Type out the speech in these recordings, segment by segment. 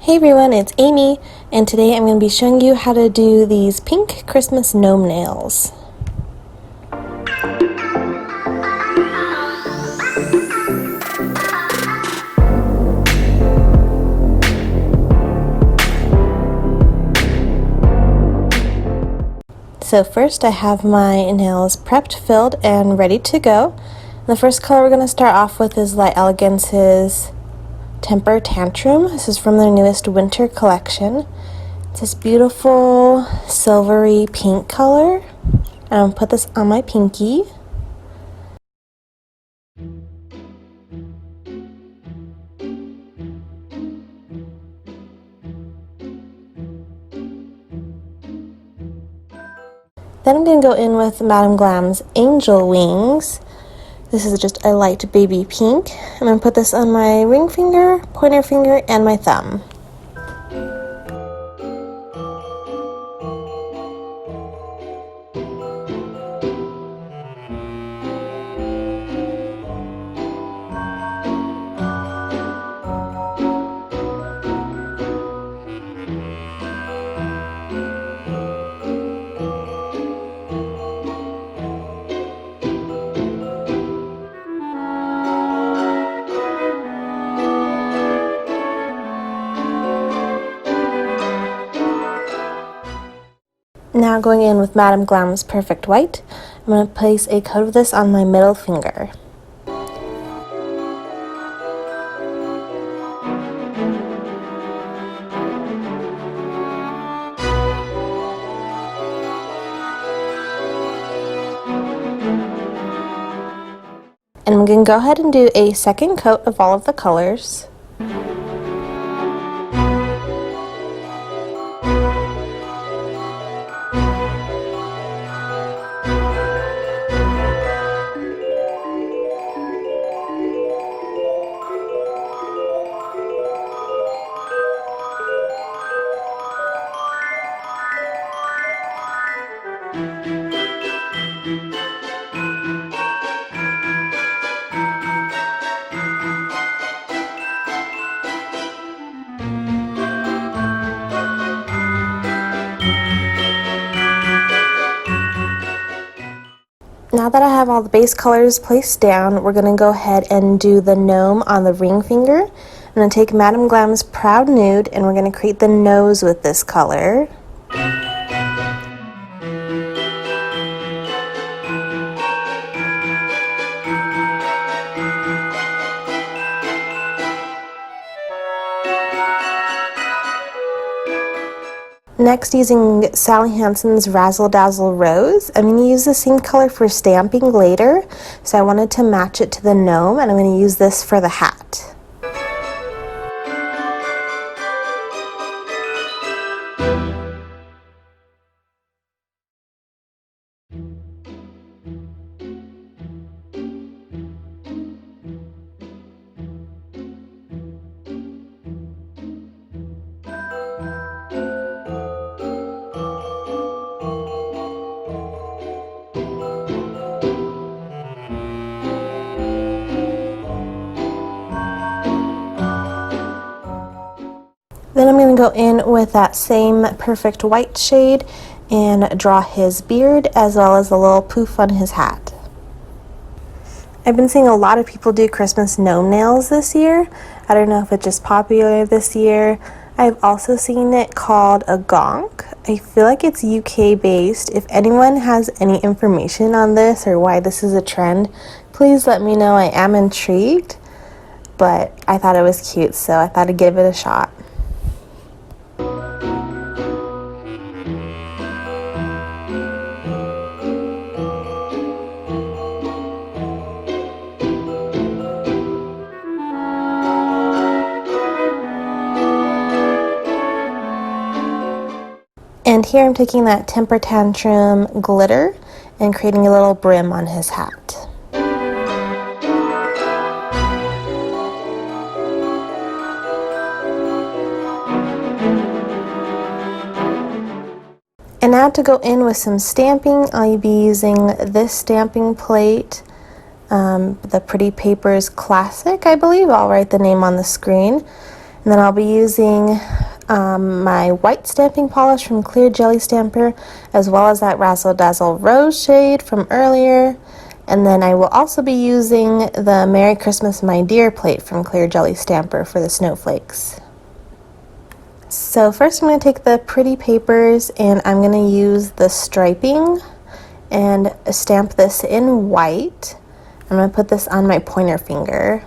Hey everyone, it's Amy, and today I'm going to be showing you how to do these pink Christmas gnome nails. So first I have my nails prepped, filled, and ready to go. The first color we're going to start off with is Light Elegance's Temper Tantrum. This is from their newest winter collection. It's this beautiful silvery pink color. I'm going to put this on my pinky. Then I'm going to go in with Madame Glam's Angel Wings. This is just a light baby pink. I'm going to put this on my ring finger, pointer finger, and my thumb. Now going in with Madame Glam's Perfect White, I'm going to place a coat of this on my middle finger. And I'm going to go ahead and do a second coat of all of the colors. Now that I have all the base colors placed down, we're going to go ahead and do the gnome on the ring finger. I'm going to take Madame Glam's Proud Nude and we're going to create the nose with this color. Next, using Sally Hansen's Razzle Dazzle Rose, I'm going to use the same color for stamping later, so I wanted to match it to the gnome, and I'm going to use this for the hat. Then I'm going to go in with that same Perfect White shade and draw his beard as well as the little poof on his hat. I've been seeing a lot of people do Christmas gnome nails this year. I don't know if it's just popular this year. I've also seen it called a gonk. I feel like it's UK based. If anyone has any information on this or why this is a trend, please let me know. I am intrigued, but I thought it was cute, so I thought I'd give it a shot. And here I'm taking that Temper Tantrum glitter and creating a little brim on his hat. And now to go in with some stamping, I'll be using this stamping plate, the Pretty Papers Classic, I believe. I'll write the name on the screen. And then I'll be using my white stamping polish from Clear Jelly Stamper, as well as that Razzle Dazzle Rose shade from earlier. And then I will also be using the Merry Christmas My Dear plate from Clear Jelly Stamper for the snowflakes. So first I'm going to take the pretty papers and I'm going to use the striping and stamp this in white. I'm going to put this on my pointer finger.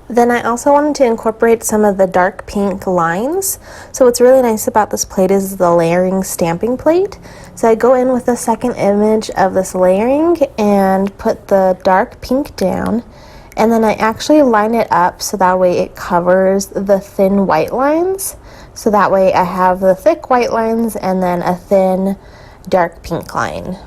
Then I also wanted to incorporate some of the dark pink lines. So what's really nice about this plate is the layering stamping plate. So I go in with the second image of this layering and put the dark pink down. And then I actually line it up so that way it covers the thin white lines. So that way I have the thick white lines and then a thin dark pink line.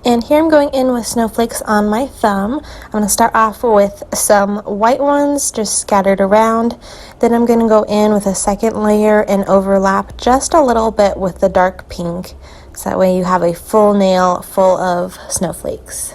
And here I'm going in with snowflakes on my thumb. I'm going to start off with some white ones just scattered around. Then I'm going to go in with a second layer and overlap just a little bit with the dark pink. So that way you have a full nail full of snowflakes.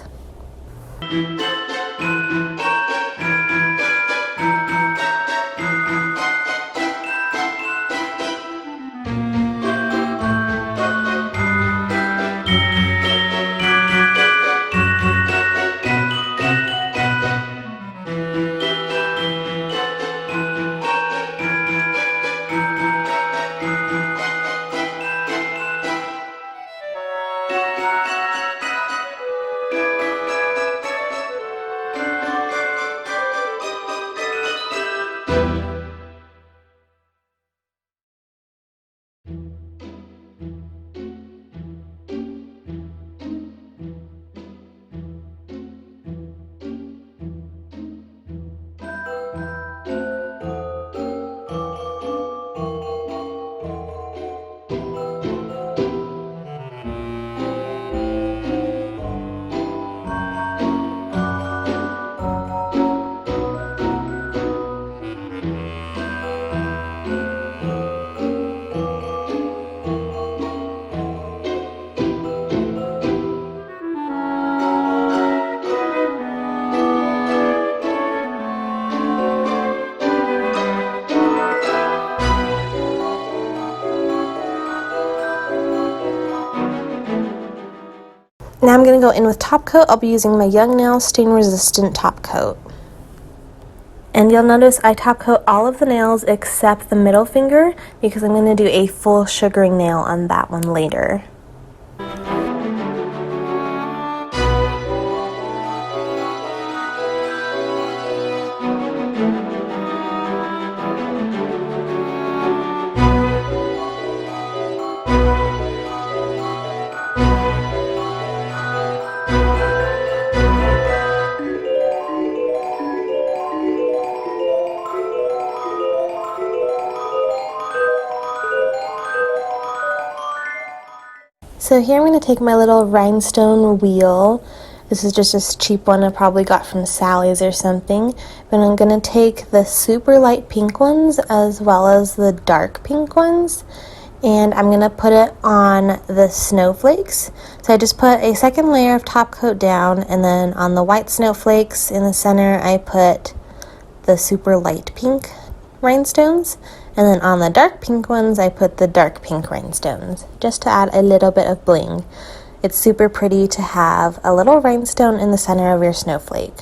Now I'm going to go in with top coat. I'll be using my Young Nails stain resistant top coat. And you'll notice I top coat all of the nails except the middle finger because I'm going to do a full sugaring nail on that one later. So here I'm going to take my little rhinestone wheel. This is just a cheap one I probably got from Sally's or something. But I'm going to take the super light pink ones as well as the dark pink ones. And I'm going to put it on the snowflakes. So I just put a second layer of top coat down, and then on the white snowflakes in the center I put the super light pink rhinestones. And then on the dark pink ones, I put the dark pink rhinestones, just to add a little bit of bling. It's super pretty to have a little rhinestone in the center of your snowflake.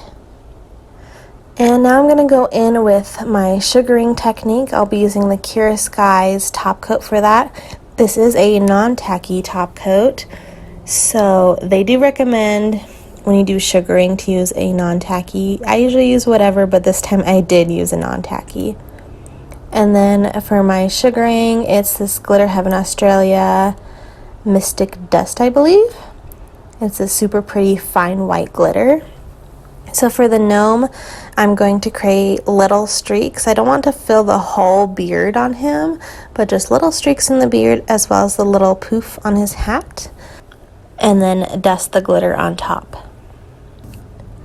And now I'm going to go in with my sugaring technique. I'll be using the Cura Skies top coat for that. This is a non-tacky top coat, so they do recommend when you do sugaring to use a non-tacky. I usually use whatever, but this time I did use a non-tacky. And then for my sugaring, it's this Glitter Heaven Australia Mystic Dust, I believe. It's a super pretty fine white glitter. So for the gnome, I'm going to create little streaks. I don't want to fill the whole beard on him, but just little streaks in the beard as well as the little poof on his hat, and then dust the glitter on top.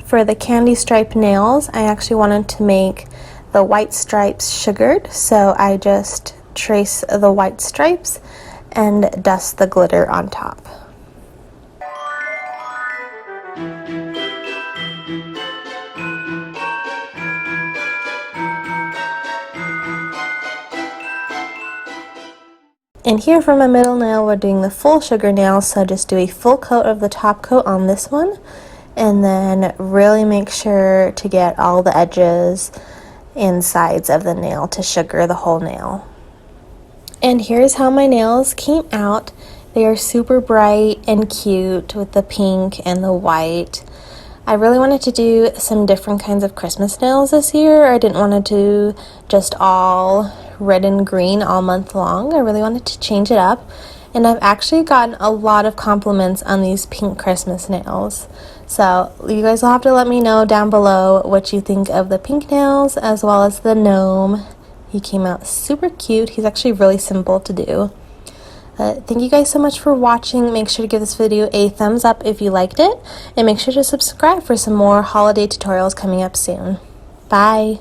For the candy stripe nails, I actually wanted to make the white stripes sugared, so I just trace the white stripes and dust the glitter on top. And here for my middle nail, we're doing the full sugar nail, so just do a full coat of the top coat on this one, and then really make sure to get all the edges and sides of the nail to sugar the whole nail. And here's how my nails came out. They are super bright and cute with the pink and the white. I really wanted to do some different kinds of Christmas nails this year. I didn't want to do just all red and green all month long. I really wanted to change it up. And I've actually gotten a lot of compliments on these pink Christmas nails. So you guys will have to let me know down below what you think of the pink nails as well as the gnome. He came out super cute. He's actually really simple to do. Thank you guys so much for watching. Make sure to give this video a thumbs up if you liked it, and make sure to subscribe for some more holiday tutorials coming up soon. Bye!